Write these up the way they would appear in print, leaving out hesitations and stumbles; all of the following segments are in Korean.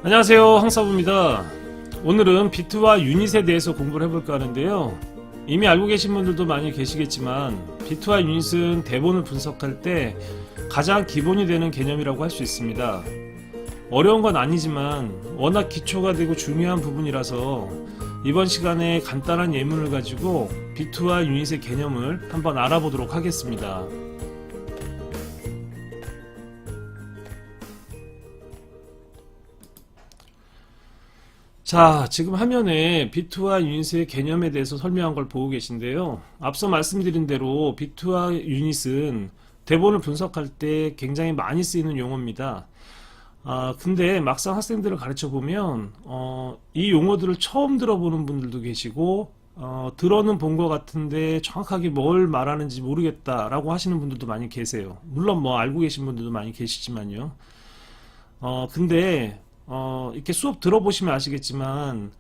안녕하세요, 황사부입니다. 오늘은 비트와 유닛에 대해서 공부를 해볼까 하는데요. 이미 알고 계신 분들도 많이 계시겠지만 비트와 유닛은 대본을 분석할 때 가장 기본이 되는 개념이라고 할 수 있습니다. 어려운 건 아니지만 워낙 기초가 되고 중요한 부분이라서 이번 시간에 간단한 예문을 가지고 비트와 유닛의 개념을 한번 알아보도록 하겠습니다. 자, 지금 화면에 비트와 유닛의 개념에 대해서 설명한 걸 보고 계신데요. 앞서 말씀드린 대로 비트와 유닛은 대본을 분석할 때 굉장히 많이 쓰이는 용어입니다. 근데 막상 학생들을 가르쳐 보면 이 용어들을 처음 들어보는 분들도 계시고 들어는 본 것 같은데 정확하게 뭘 말하는지 모르겠다라고 하시는 분들도 많이 계세요. 물론 뭐 알고 계신 분들도 많이 계시지만요. 근데 이렇게 수업 들어보시면 아시겠지만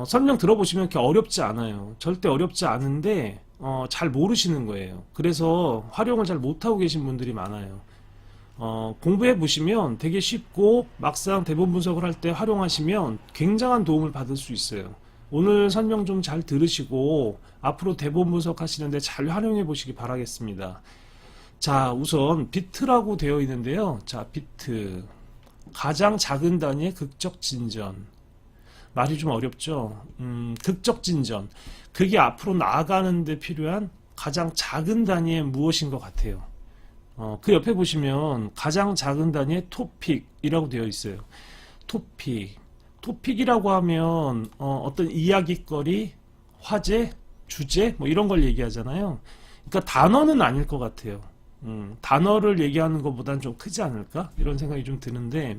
설명 들어보시면 이렇게 어렵지 않아요. 절대 어렵지 않은데 잘 모르시는 거예요. 그래서 활용을 잘 못하고 계신 분들이 많아요. 공부해 보시면 되게 쉽고 막상 대본 분석을 할 때 활용하시면 굉장한 도움을 받을 수 있어요. 오늘 설명 좀 잘 들으시고 앞으로 대본 분석하시는데 잘 활용해 보시기 바라겠습니다. 자, 우선 비트라고 되어 있는데요. 자, 비트. 가장 작은 단위의 극적 진전. 말이 좀 어렵죠? 극적 진전. 그게 앞으로 나아가는 데 필요한 가장 작은 단위의 무엇인 것 같아요. 그 옆에 보시면 가장 작은 단위의 토픽이라고 되어 있어요. 토픽. 토픽이라고 하면 어떤 이야기거리, 화제, 주제 뭐 이런 걸 얘기하잖아요. 그러니까 단어는 아닐 것 같아요. 단어를 얘기하는 것보다는 좀 크지 않을까? 이런 생각이 좀 드는데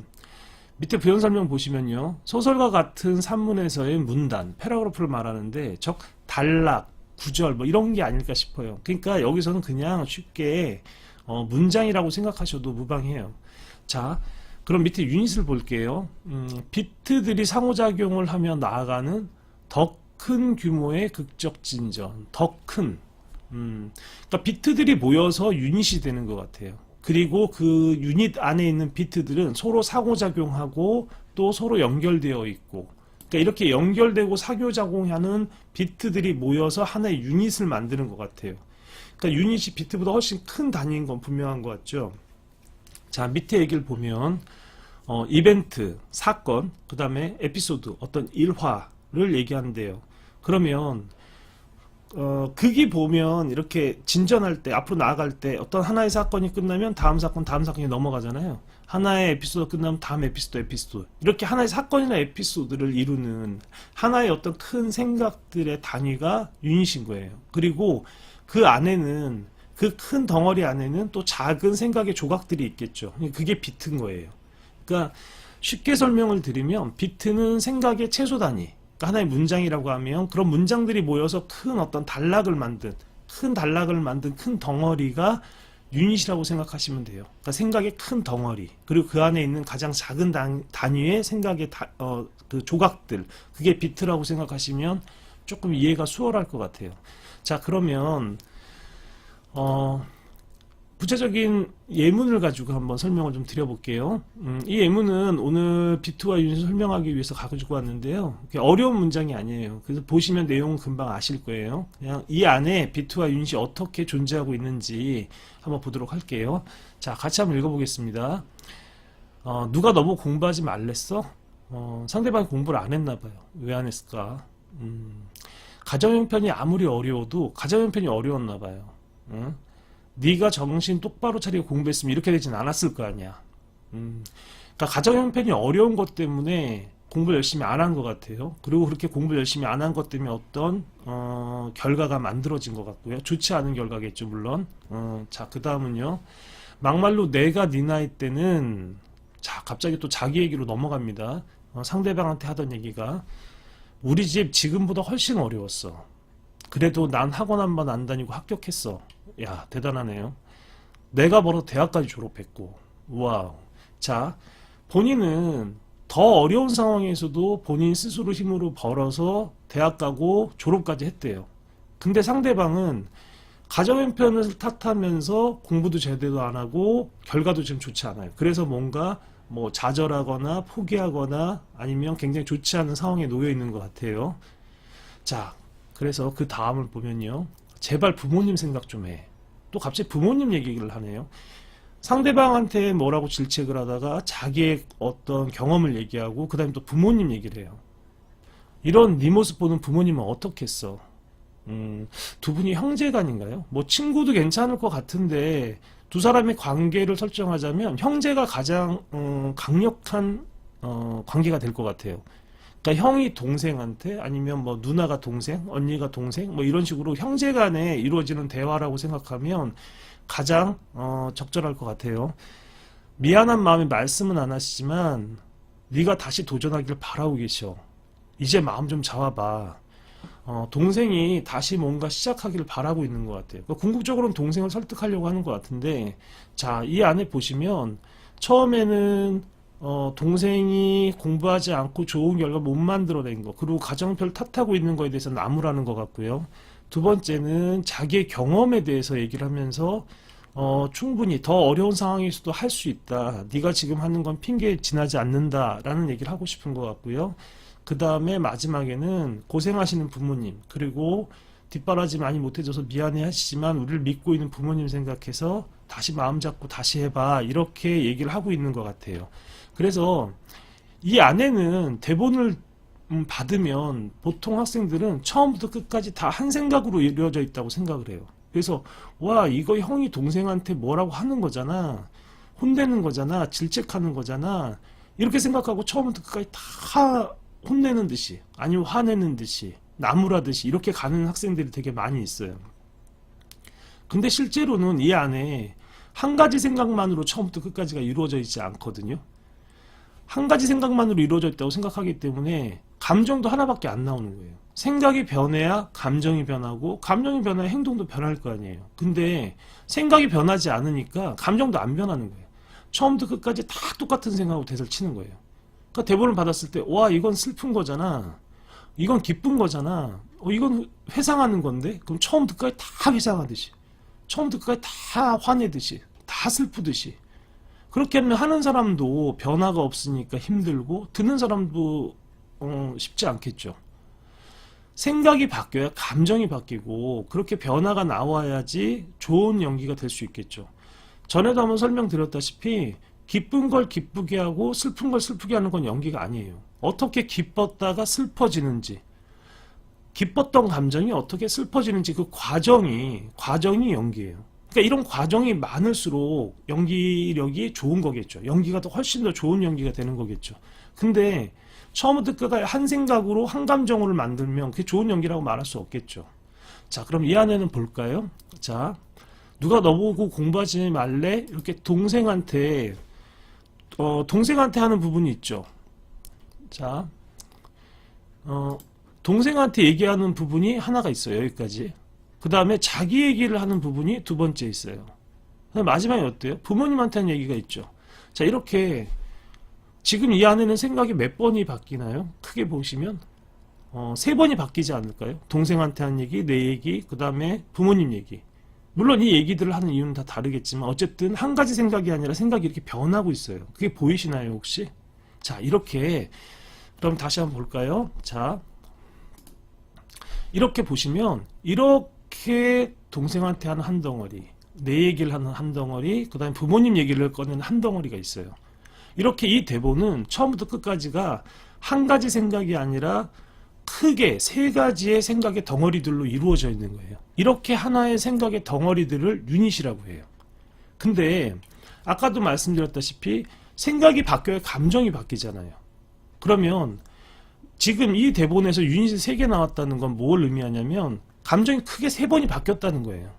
밑에 부연 설명 보시면요. 소설과 같은 산문에서의 문단, 패러그래프를 말하는데 적, 단락, 구절 뭐 이런 게 아닐까 싶어요. 그러니까 여기서는 그냥 쉽게 문장이라고 생각하셔도 무방해요. 자, 그럼 밑에 유닛을 볼게요. 비트들이 상호작용을 하며 나아가는 더 큰 규모의 극적 진전, 더 큰 그러니까 비트들이 모여서 유닛이 되는 것 같아요. 그리고 그 유닛 안에 있는 비트들은 서로 상호작용하고 또 서로 연결되어 있고 그러니까 이렇게 연결되고 상호작용하는 비트들이 모여서 하나의 유닛을 만드는 것 같아요. 그러니까 유닛이 비트보다 훨씬 큰 단위인 건 분명한 것 같죠. 자, 밑에 얘기를 보면 이벤트, 사건, 그 다음에 에피소드, 어떤 일화를 얘기하는데요. 그러면 극이 보면 이렇게 진전할 때 앞으로 나아갈 때 어떤 하나의 사건이 끝나면 다음 사건 다음 사건이 넘어가잖아요. 하나의 에피소드 끝나면 다음 에피소드 이렇게 하나의 사건이나 에피소드를 이루는 하나의 어떤 큰 생각들의 단위가 유닛인 거예요. 그리고 그 안에는 그 큰 덩어리 안에는 또 작은 생각의 조각들이 있겠죠. 그게 비트인 거예요. 그러니까 쉽게 설명을 드리면 비트는 생각의 최소 단위, 그러니까 하나의 문장이라고 하면 그런 문장들이 모여서 큰 어떤 단락을 만든 큰 덩어리가 유닛이라고 생각하시면 돼요. 그러니까 생각의 큰 덩어리 그리고 그 안에 있는 가장 작은 단위의 생각의 그 조각들, 그게 비트라고 생각하시면 조금 이해가 수월할 것 같아요. 자, 그러면 구체적인 예문을 가지고 한번 설명을 좀 드려볼게요. 이 예문은 오늘 비트와 유닛을 설명하기 위해서 가지고 왔는데요. 어려운 문장이 아니에요. 그래서 보시면 내용은 금방 아실 거예요. 그냥 이 안에 비트와 유닛이 어떻게 존재하고 있는지 한번 보도록 할게요. 자, 같이 한번 읽어보겠습니다. 누가 너무 공부하지 말랬어? 상대방이 공부를 안 했나 봐요. 왜 안 했을까? 가정형편이 아무리 어려워도 가정형편이 어려웠나 봐요. 네가 정신 똑바로 차리고 공부했으면 이렇게 되진 않았을 거 아니야. 그러니까 가정 형편이 어려운 것 때문에 공부 열심히 안 한 것 같아요. 그리고 그렇게 공부 열심히 안 한 것 때문에 어떤 결과가 만들어진 것 같고요. 좋지 않은 결과겠죠, 물론. 자, 그 다음은요. 막말로 내가 네 나이 때는 자, 갑자기 또 자기 얘기로 넘어갑니다. 상대방한테 하던 얘기가 우리 집 지금보다 훨씬 어려웠어. 그래도 난 학원 한 번 안 다니고 합격했어. 야, 대단하네요. 내가 벌어 대학까지 졸업했고. 와우. 자, 본인은 더 어려운 상황에서도 본인 스스로 힘으로 벌어서 대학 가고 졸업까지 했대요. 근데 상대방은 가정형편을 탓하면서 공부도 제대로 안 하고 결과도 지금 좋지 않아요. 그래서 뭔가 뭐 좌절하거나 포기하거나 아니면 굉장히 좋지 않은 상황에 놓여 있는 것 같아요. 자, 그래서 그 다음을 보면요. 제발 부모님 생각 좀 해. 또 갑자기 부모님 얘기를 하네요. 상대방한테 뭐라고 질책을 하다가 자기의 어떤 경험을 얘기하고 그 다음에 또 부모님 얘기를 해요. 이런 네 모습 보는 부모님은 어떻겠어? 두 분이 형제간인가요? 뭐 친구도 괜찮을 것 같은데 두 사람의 관계를 설정하자면 형제가 가장 강력한 관계가 될 것 같아요. 그러니까 형이 동생한테 아니면 뭐 누나가 동생, 언니가 동생 뭐 이런 식으로 형제간에 이루어지는 대화라고 생각하면 가장 적절할 것 같아요. 미안한 마음에 말씀은 안 하시지만 네가 다시 도전하길 바라고 계셔. 이제 마음 좀 잡아봐. 동생이 다시 뭔가 시작하기를 바라고 있는 것 같아요. 그러니까 궁극적으로는 동생을 설득하려고 하는 것 같은데, 자, 이 안에 보시면 처음에는 동생이 공부하지 않고 좋은 결과 못 만들어낸 거, 그리고 가정별 탓하고 있는 거에 대해서 나무라는 것 같고요. 두 번째는 자기의 경험에 대해서 얘기를 하면서 충분히 더 어려운 상황에서도 할 수 있다. 네가 지금 하는 건 핑계에 지나지 않는다라는 얘기를 하고 싶은 것 같고요. 그 다음에 마지막에는 고생하시는 부모님, 그리고 뒷바라지 많이 못해줘서 미안해 하시지만 우리를 믿고 있는 부모님 생각해서 다시 마음 잡고 다시 해봐, 이렇게 얘기를 하고 있는 것 같아요. 그래서 이 안에는 대본을 받으면 보통 학생들은 처음부터 끝까지 다 한 생각으로 이루어져 있다고 생각을 해요. 그래서 와, 이거 형이 동생한테 뭐라고 하는 거잖아, 혼내는 거잖아, 질책하는 거잖아, 이렇게 생각하고 처음부터 끝까지 다 혼내는 듯이 아니면 화내는 듯이 나무라듯이 이렇게 가는 학생들이 되게 많이 있어요. 근데 실제로는 이 안에 한 가지 생각만으로 처음부터 끝까지가 이루어져 있지 않거든요. 한 가지 생각만으로 이루어져 있다고 생각하기 때문에 감정도 하나밖에 안 나오는 거예요. 생각이 변해야 감정이 변하고, 감정이 변해야 행동도 변할 거 아니에요. 근데 생각이 변하지 않으니까 감정도 안 변하는 거예요. 처음부터 끝까지 다 똑같은 생각으로 대사를 치는 거예요. 그러니까 대본을 받았을 때, 와, 이건 슬픈 거잖아, 이건 기쁜 거잖아, 이건 회상하는 건데, 그럼 처음부터 끝까지 다 회상하듯이, 처음부터 끝까지 다 화내듯이, 다 슬프듯이. 그렇게 하는 사람도 변화가 없으니까 힘들고, 듣는 사람도 쉽지 않겠죠. 생각이 바뀌어야 감정이 바뀌고, 그렇게 변화가 나와야지 좋은 연기가 될 수 있겠죠. 전에도 한번 설명드렸다시피 기쁜 걸 기쁘게 하고 슬픈 걸 슬프게 하는 건 연기가 아니에요. 어떻게 기뻤다가 슬퍼지는지, 기뻤던 감정이 어떻게 슬퍼지는지, 그 과정이 연기예요. 그러니까 이런 과정이 많을수록 연기력이 좋은 거겠죠. 연기가 더 훨씬 더 좋은 연기가 되는 거겠죠. 근데 처음부터 끝까지 한 생각으로 한 감정으로 만들면 그게 좋은 연기라고 말할 수 없겠죠. 자, 그럼 이 안에는 볼까요? 자, 누가 너보고 공부하지 말래? 이렇게 동생한테 하는 부분이 있죠. 자, 동생한테 얘기하는 부분이 하나가 있어요. 여기까지. 그 다음에 자기 얘기를 하는 부분이 두 번째 있어요. 마지막에 어때요? 부모님한테 하는 얘기가 있죠. 자, 이렇게 지금 이 안에는 생각이 몇 번이 바뀌나요? 크게 보시면 세 번이 바뀌지 않을까요? 동생한테 하는 얘기, 내 얘기, 그 다음에 부모님 얘기. 물론 이 얘기들을 하는 이유는 다 다르겠지만 어쨌든 한 가지 생각이 아니라 생각이 이렇게 변하고 있어요. 그게 보이시나요, 혹시? 자, 이렇게, 그럼 다시 한번 볼까요? 자, 이렇게 보시면 이렇게 동생한테 하는 한 덩어리, 내 얘기를 하는 한 덩어리, 그 다음에 부모님 얘기를 꺼내는 한 덩어리가 있어요. 이렇게 이 대본은 처음부터 끝까지가 한 가지 생각이 아니라 크게 세 가지의 생각의 덩어리들로 이루어져 있는 거예요. 이렇게 하나의 생각의 덩어리들을 유닛이라고 해요. 근데 아까도 말씀드렸다시피 생각이 바뀌어야 감정이 바뀌잖아요. 그러면 지금 이 대본에서 유닛이 3개 나왔다는 건 뭘 의미하냐면 감정이 크게 3번이 바뀌었다는 거예요.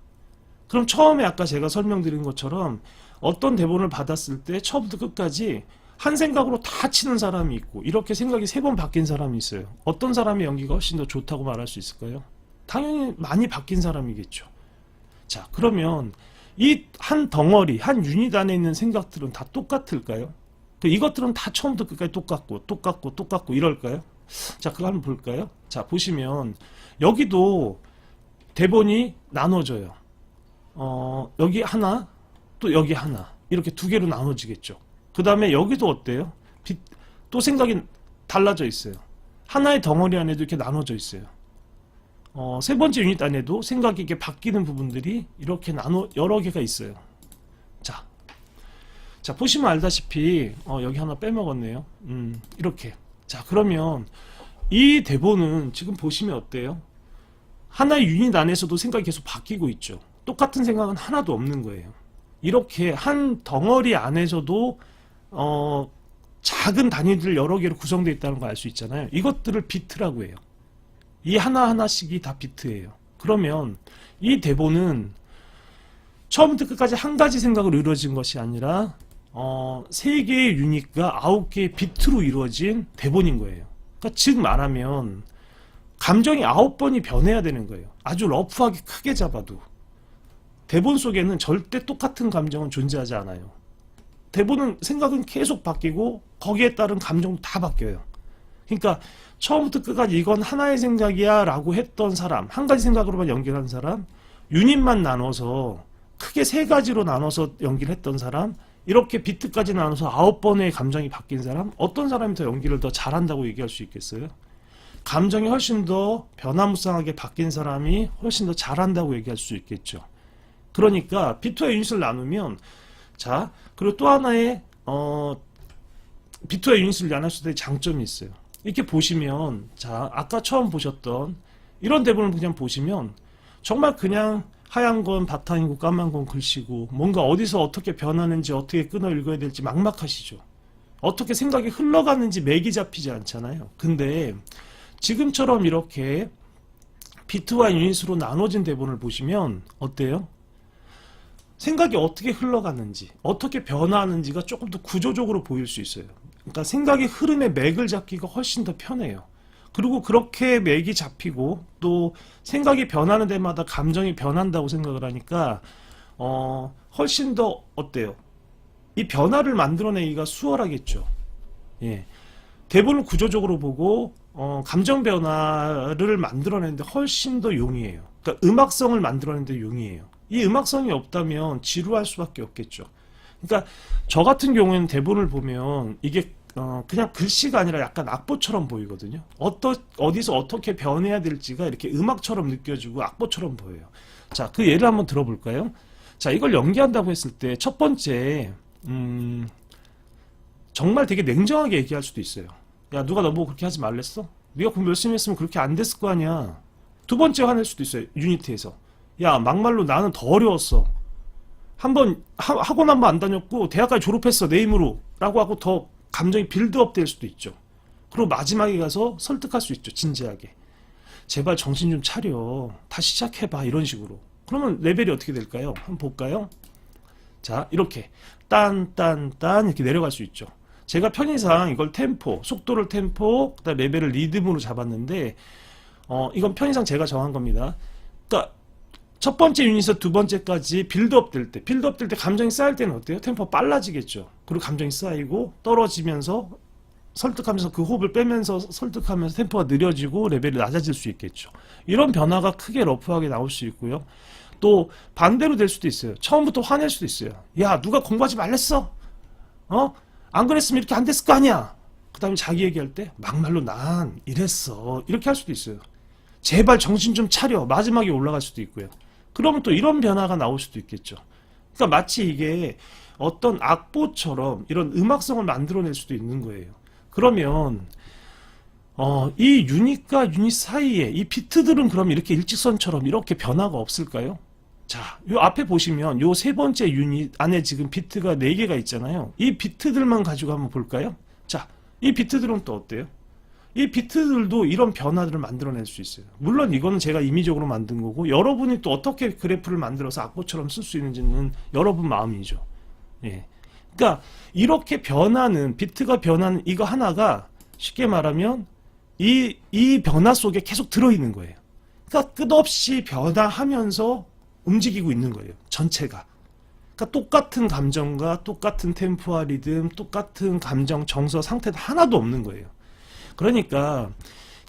그럼 처음에 아까 제가 설명드린 것처럼 어떤 대본을 받았을 때 처음부터 끝까지 한 생각으로 다 치는 사람이 있고 이렇게 생각이 3번 바뀐 사람이 있어요. 어떤 사람의 연기가 훨씬 더 좋다고 말할 수 있을까요? 당연히 많이 바뀐 사람이겠죠. 자, 그러면 이 한 덩어리, 한 유닛 안에 있는 생각들은 다 똑같을까요? 이것들은 다 처음부터 끝까지 똑같고 이럴까요? 자, 그거 한번 볼까요? 자, 보시면 여기도 대본이 나눠져요. 여기 하나, 또 여기 하나, 이렇게 두 개로 나눠지겠죠. 그 다음에 여기도 어때요? 또 생각이 달라져 있어요. 하나의 덩어리 안에도 이렇게 나눠져 있어요. 세 번째 유닛 안에도 생각이 이렇게 바뀌는 부분들이 이렇게 여러 개가 있어요. 자, 보시면 알다시피, 여기 하나 빼먹었네요. 이렇게. 자, 그러면 이 대본은 지금 보시면 어때요? 하나의 유닛 안에서도 생각이 계속 바뀌고 있죠. 똑같은 생각은 하나도 없는 거예요. 이렇게 한 덩어리 안에서도 작은 단위들 여러 개로 구성되어 있다는 걸 알 수 있잖아요. 이것들을 비트라고 해요. 이 하나하나씩이 다 비트예요. 그러면 이 대본은 처음부터 끝까지 한 가지 생각으로 이루어진 것이 아니라 3개의 유닛과 9개의 비트로 이루어진 대본인 거예요. 그러니까 즉 말하면 감정이 9번이 변해야 되는 거예요. 아주 러프하게 크게 잡아도 대본 속에는 절대 똑같은 감정은 존재하지 않아요. 대본은 생각은 계속 바뀌고 거기에 따른 감정도 다 바뀌어요. 그러니까 처음부터 끝까지 이건 하나의 생각이야 라고 했던 사람, 한 가지 생각으로만 연결한 사람, 유닛만 나눠서 크게 3가지로 나눠서 연기를 했던 사람, 이렇게 비트까지 나눠서 9번의 감정이 바뀐 사람, 어떤 사람이 더 연기를 더 잘한다고 얘기할 수 있겠어요? 감정이 훨씬 더 변화무쌍하게 바뀐 사람이 훨씬 더 잘한다고 얘기할 수 있겠죠. 그러니까 비트와 유닛을 나누면, 자, 그리고 또 하나의 비트와 유닛을 나눴을 때 장점이 있어요. 이렇게 보시면, 자, 아까 처음 보셨던 이런 대본을 그냥 보시면 정말 그냥 하얀 건 바탕이고 까만 건 글씨고 뭔가 어디서 어떻게 변하는지 어떻게 끊어 읽어야 될지 막막하시죠. 어떻게 생각이 흘러가는지 맥이 잡히지 않잖아요. 근데 지금처럼 이렇게 비트와 유닛으로 나눠진 대본을 보시면 어때요? 생각이 어떻게 흘러가는지, 어떻게 변화하는지가 조금 더 구조적으로 보일 수 있어요. 그러니까 생각의 흐름의 맥을 잡기가 훨씬 더 편해요. 그리고 그렇게 맥이 잡히고 또 생각이 변하는 데마다 감정이 변한다고 생각을 하니까 훨씬 더 어때요? 이 변화를 만들어내기가 수월하겠죠. 예. 대본을 구조적으로 보고 감정 변화를 만들어내는데 훨씬 더 용이해요. 그러니까 음악성을 만들어내는데 용이해요. 이 음악성이 없다면 지루할 수밖에 없겠죠. 그러니까 저 같은 경우에는 대본을 보면 이게 그냥 글씨가 아니라 약간 악보처럼 보이거든요. 어디서 어떻게 변해야 될지가 이렇게 음악처럼 느껴지고 악보처럼 보여요. 자, 그 예를 한번 들어볼까요? 자, 이걸 연기한다고 했을 때 첫 번째 정말 되게 냉정하게 얘기할 수도 있어요. 야, 누가 너보고 그렇게 하지 말랬어? 네가 공부 열심히 했으면 그렇게 안 됐을 거 아니야. 두 번째 화낼 수도 있어요. 유니티에서. 야, 막말로 나는 더 어려웠어. 한번 학원 한 번 안 다녔고 대학까지 졸업했어 내 힘으로 라고 하고 더 감정이 빌드업 될 수도 있죠. 그리고 마지막에 가서 설득할 수 있죠. 진지하게. 제발 정신 좀 차려. 다시 시작해봐. 이런 식으로. 그러면 레벨이 어떻게 될까요? 한번 볼까요? 자, 이렇게 딴 이렇게 내려갈 수 있죠. 제가 편의상 이걸 템포, 속도를 템포, 그다음 레벨을 리듬으로 잡았는데 이건 편의상 제가 정한 겁니다. 그러니까 첫 번째 유닛에서 두 번째까지 빌드업 될 때 감정이 쌓일 때는 어때요? 템포가 빨라지겠죠. 그리고 감정이 쌓이고 떨어지면서 설득하면서 그 호흡을 빼면서 설득하면서 템포가 느려지고 레벨이 낮아질 수 있겠죠. 이런 변화가 크게 러프하게 나올 수 있고요. 또 반대로 될 수도 있어요. 처음부터 화낼 수도 있어요. 야, 누가 공부하지 말랬어? 안 그랬으면 이렇게 안 됐을 거 아니야. 그 다음에 자기 얘기할 때 막말로 난 이랬어. 이렇게 할 수도 있어요. 제발 정신 좀 차려. 마지막에 올라갈 수도 있고요. 그러면 또 이런 변화가 나올 수도 있겠죠. 그러니까 마치 이게 어떤 악보처럼 이런 음악성을 만들어낼 수도 있는 거예요. 그러면 이 유닛과 유닛 사이에 이 비트들은 그럼 이렇게 일직선처럼 이렇게 변화가 없을까요? 자, 요 앞에 보시면 요 세 번째 유닛 안에 지금 비트가 4개가 있잖아요. 이 비트들만 가지고 한번 볼까요? 자, 이 비트들은 또 어때요? 이 비트들도 이런 변화들을 만들어낼 수 있어요. 물론 이거는 제가 임의적으로 만든 거고 여러분이 또 어떻게 그래프를 만들어서 악보처럼 쓸 수 있는지는 여러분 마음이죠. 예. 그러니까 이렇게 변하는 비트가 변하는 이거 하나가 쉽게 말하면 이 변화 속에 계속 들어있는 거예요. 그러니까 끝없이 변화하면서 움직이고 있는 거예요. 전체가. 그러니까 똑같은 감정과 똑같은 템포와 리듬, 똑같은 감정, 정서, 상태도 하나도 없는 거예요. 그러니까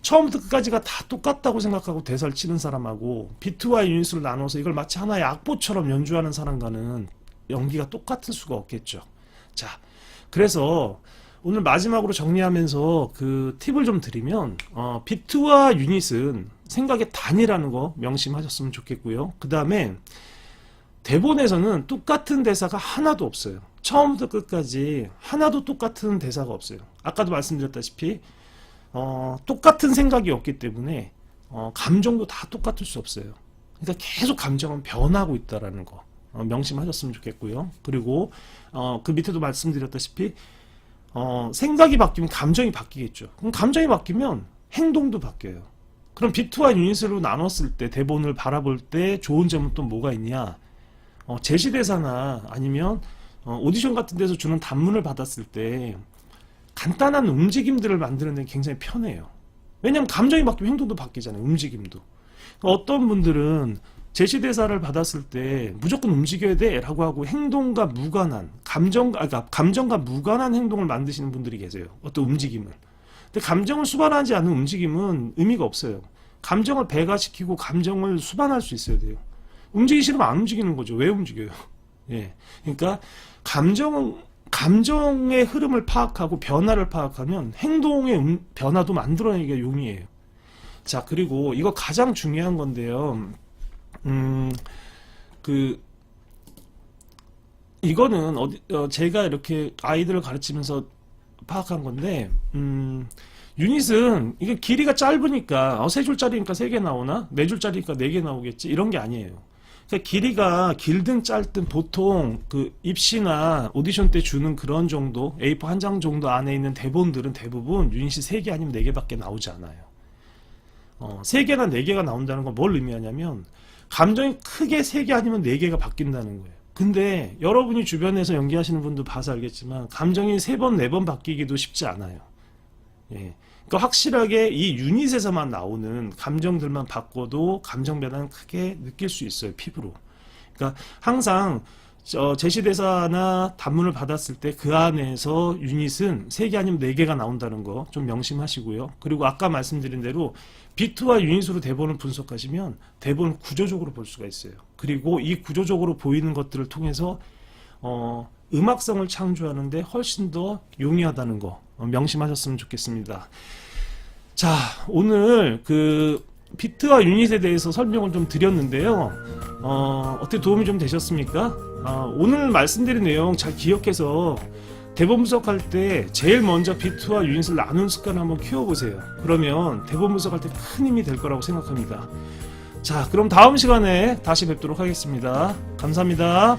처음부터 끝까지가 다 똑같다고 생각하고 대사를 치는 사람하고 비트와 유닛을 나눠서 이걸 마치 하나의 악보처럼 연주하는 사람과는 연기가 똑같을 수가 없겠죠. 자, 그래서 오늘 마지막으로 정리하면서 그 팁을 좀 드리면, 비트와 유닛은 생각의 단위라는 거 명심하셨으면 좋겠고요. 그 다음에 대본에서는 똑같은 대사가 하나도 없어요. 처음부터 끝까지 하나도 똑같은 대사가 없어요. 아까도 말씀드렸다시피 똑같은 생각이 없기 때문에 감정도 다 똑같을 수 없어요. 그러니까 계속 감정은 변하고 있다라는 거 명심하셨으면 좋겠고요. 그리고 그 밑에도 말씀드렸다시피 생각이 바뀌면 감정이 바뀌겠죠. 그럼 감정이 바뀌면 행동도 바뀌어요. 그럼 비트와 유닛으로 나눴을 때 대본을 바라볼 때 좋은 점은 또 뭐가 있냐? 제시대사나 아니면 오디션 같은 데서 주는 단문을 받았을 때 간단한 움직임들을 만드는 데 굉장히 편해요. 왜냐하면 감정이 바뀌면 행동도 바뀌잖아요. 움직임도. 어떤 분들은 제시대사를 받았을 때 무조건 움직여야 돼 라고 하고 행동과 무관한 감정과 무관한 행동을 만드시는 분들이 계세요. 어떤 움직임을. 근데 감정을 수반하지 않는 움직임은 의미가 없어요. 감정을 배가시키고 감정을 수반할 수 있어야 돼요. 움직이기 싫으면 안 움직이는 거죠. 왜 움직여요? 예. 그러니까 감정의 흐름을 파악하고 변화를 파악하면 행동의 변화도 만들어내기가 용이해요. 자, 그리고 이거 가장 중요한 건데요. 이거는 제가 이렇게 아이들을 가르치면서 파악한 건데, 유닛은 이게 길이가 짧으니까, 3줄짜리니까 3개 나오나? 4줄짜리니까 4개 나오겠지? 이런 게 아니에요. 그러니까 길이가 길든 짧든 보통 그 입시나 오디션 때 주는 그런 정도, A4 한 장 정도 안에 있는 대본들은 대부분 유닛이 3개 아니면 4개밖에 나오지 않아요. 3개나 4개가 나온다는 건 뭘 의미하냐면, 감정이 크게 3개 아니면 4개가 바뀐다는 거예요. 근데 여러분이 주변에서 연기하시는 분도 봐서 알겠지만 감정이 3번, 4번 바뀌기도 쉽지 않아요. 예. 그러니까 확실하게 이 유닛에서만 나오는 감정들만 바꿔도 감정 변화는 크게 느낄 수 있어요. 피부로. 그러니까 항상 제시대사나 단문을 받았을 때 그 안에서 유닛은 3개 아니면 4개가 나온다는 거 좀 명심하시고요. 그리고 아까 말씀드린 대로 비트와 유닛으로 대본을 분석하시면 대본을 구조적으로 볼 수가 있어요. 그리고 이 구조적으로 보이는 것들을 통해서 음악성을 창조하는데 훨씬 더 용이하다는 거 명심하셨으면 좋겠습니다. 자, 오늘 그 비트와 유닛에 대해서 설명을 좀 드렸는데요. 어떻게 도움이 좀 되셨습니까? 오늘 말씀드린 내용 잘 기억해서 대본 분석할 때 제일 먼저 비트와 유닛을 나누는 습관을 한번 키워보세요. 그러면 대본 분석할 때 큰 힘이 될 거라고 생각합니다. 자, 그럼 다음 시간에 다시 뵙도록 하겠습니다. 감사합니다.